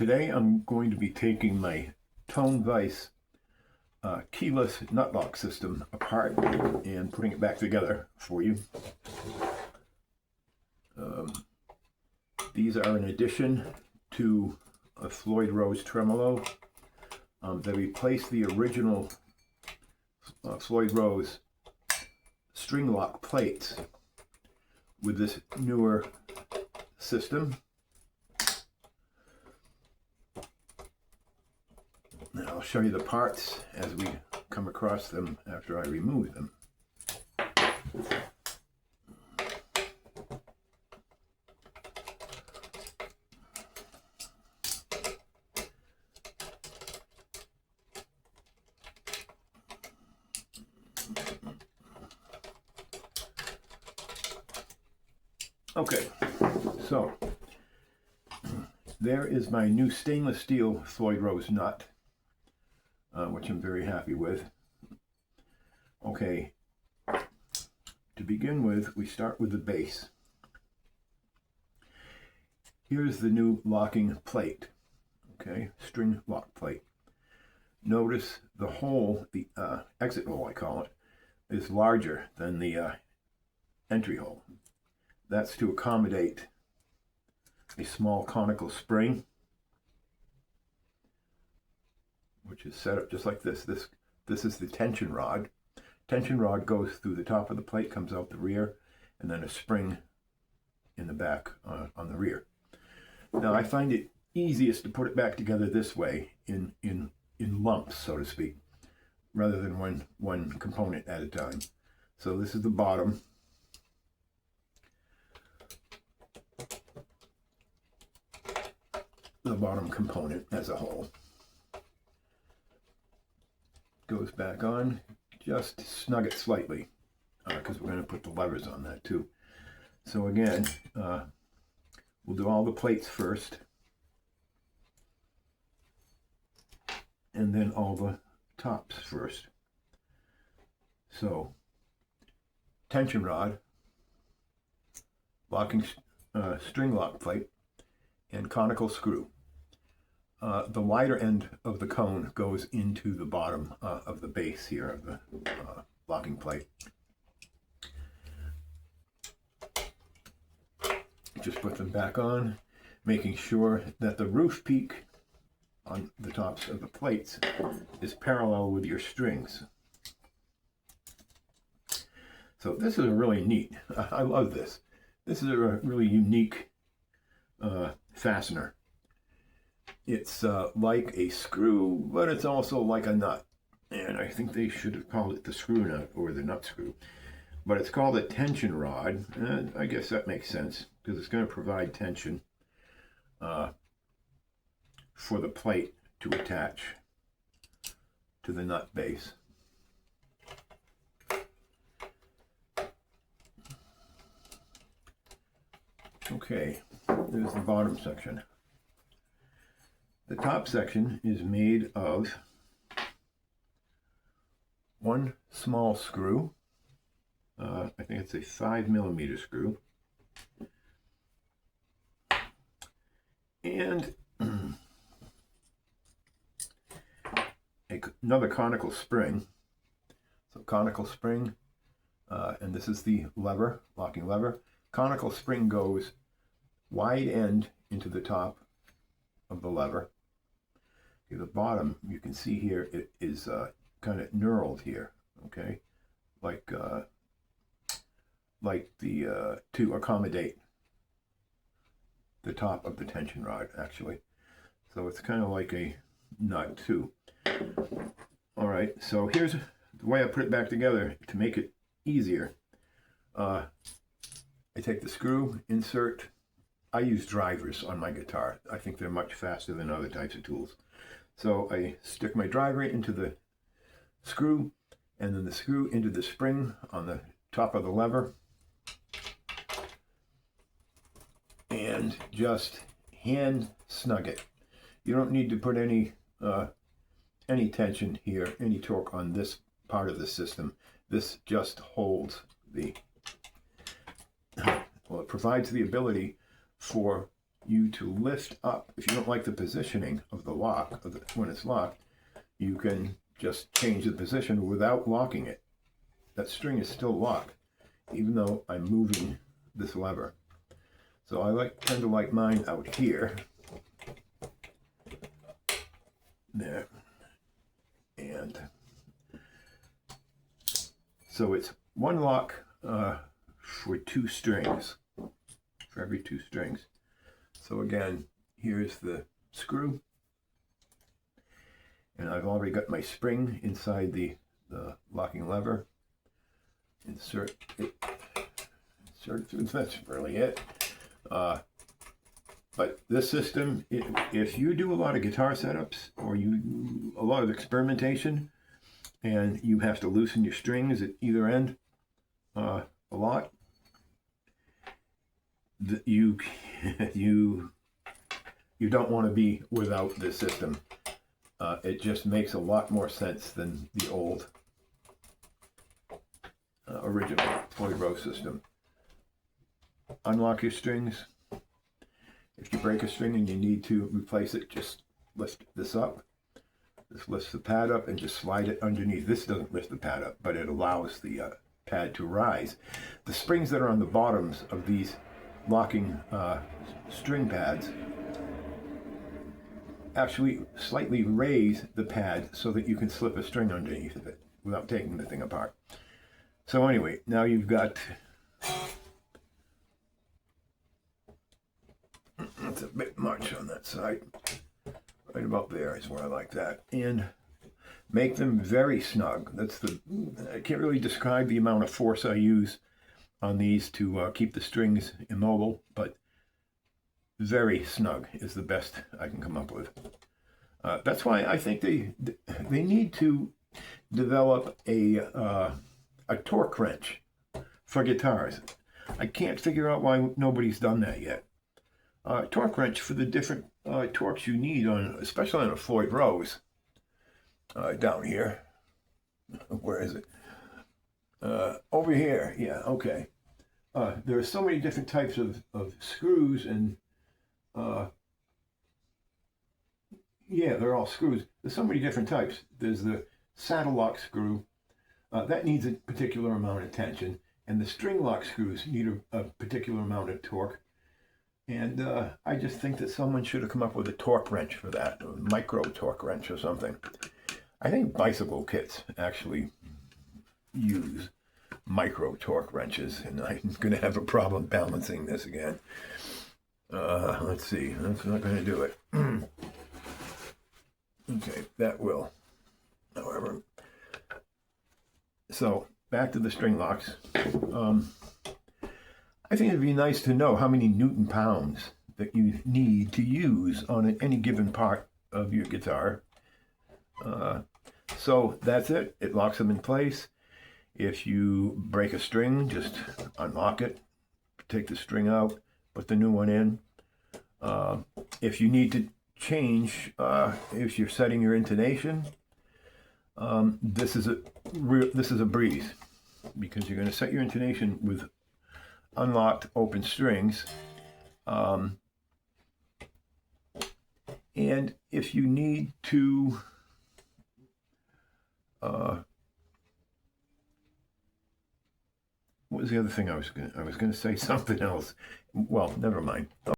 Today I'm going to be taking my Tone Vise keyless nut lock system apart and putting it back together for you. These are an addition to a Floyd Rose tremolo. They replace the original Floyd Rose string lock plates with this newer system. And I'll show you the parts as we come across them after I remove them. Okay, so there is my new stainless steel Floyd Rose nut, which I'm very happy with. Okay, to begin with, we start with the base. Here's the new locking plate, okay, string lock plate. Notice the hole, the exit hole I call it, is larger than the entry hole. That's to accommodate a small conical spring, which is set up just like this. This is the tension rod. Tension rod goes through the top of the plate, comes out the rear, and then a spring in the back on the rear. Now I find it easiest to put it back together this way, in lumps, so to speak, rather than one component at a time. So this is the bottom. The bottom component as a whole goes back on. Just snug it slightly because we're going to put the levers on that too. So again, we'll do all the plates first and then all the tops first. So tension rod, locking string lock plate, and conical screw. The wider end of the cone goes into the bottom of the base here of the locking plate. Just put them back on, making sure that the roof peak on the tops of the plates is parallel with your strings. So this is really neat. I love this. This is a really unique fastener. It's like a screw, but it's also like a nut. And I think they should have called it the screw nut or the nut screw. But it's called a tension rod. And I guess that makes sense because it's going to provide tension for the plate to attach to the nut base. Okay, there's the bottom section. The top section is made of one small screw. I think it's a 5mm screw. And another conical spring. So conical spring, and this is the lever, locking lever. Conical spring goes wide end into the top of the lever. Okay, the bottom, you can see here, it is kind of knurled here, okay, like the to accommodate the top of the tension rod, actually. So it's kind of like a nut too. All right, so here's the way I put it back together to make it easier. I take the screw, insert. I use drivers on my guitar. I think they're much faster than other types of tools. So I stick my driver into the screw, and then the screw into the spring on the top of the lever, and just hand snug it. You don't need to put any tension here, any torque on this part of the system. This just holds the, well, it provides the ability for you to lift up. If you don't like the positioning of the lock, when it's locked, you can just change the position without locking it. That string is still locked, even though I'm moving this lever. So I tend to like mine out here. There. And so it's one lock for 2 strings, for every 2 strings. So again, here's the screw. And I've already got my spring inside the locking lever. Insert it. Insert through. That's really it. But this system, if you do a lot of guitar setups or a lot of experimentation, and you have to loosen your strings at either end a lot, you don't want to be without this system. It just makes a lot more sense than the old original Floyd Rose system. Unlock your strings. If you break a string and you need to replace it, just lift this up. This lifts the pad up and just slide it underneath. This doesn't lift the pad up, but it allows the pad to rise. The springs that are on the bottoms of these locking string pads actually slightly raise the pad so that you can slip a string underneath of it without taking the thing apart. So anyway, now you've got, that's a bit much on that side. Right about there is where I like that. And make them very snug. I can't really describe the amount of force I use on these to keep the strings immobile, but very snug is the best I can come up with. That's why I think they need to develop a torque wrench for guitars. I can't figure out why nobody's done that yet. Torque wrench for the different torques you need especially on a Floyd Rose. Down here. Where is it? Over here. Yeah, okay. There are so many different types of screws, and yeah, they're all screws. There's so many different types. There's the saddle lock screw. That needs a particular amount of tension, and the string lock screws need a particular amount of torque. And I just think that someone should have come up with a torque wrench for that, a micro torque wrench or something. I think bicycle kits actually use micro torque wrenches, and I'm going to have a problem balancing this again. Let's see, that's not going to do it. Okay, that will, however. So, back to the string locks. I think it'd be nice to know how many Newton pounds that you need to use on any given part of your guitar. So that's it. It locks them in place. If you break a string, just unlock it, take the string out, put the new one in. If you need to change, if you're setting your intonation, this is a breeze, because you're going to set your intonation with unlocked open strings. And if you need to what was the other thing I was going to say? Something else. Well, never mind.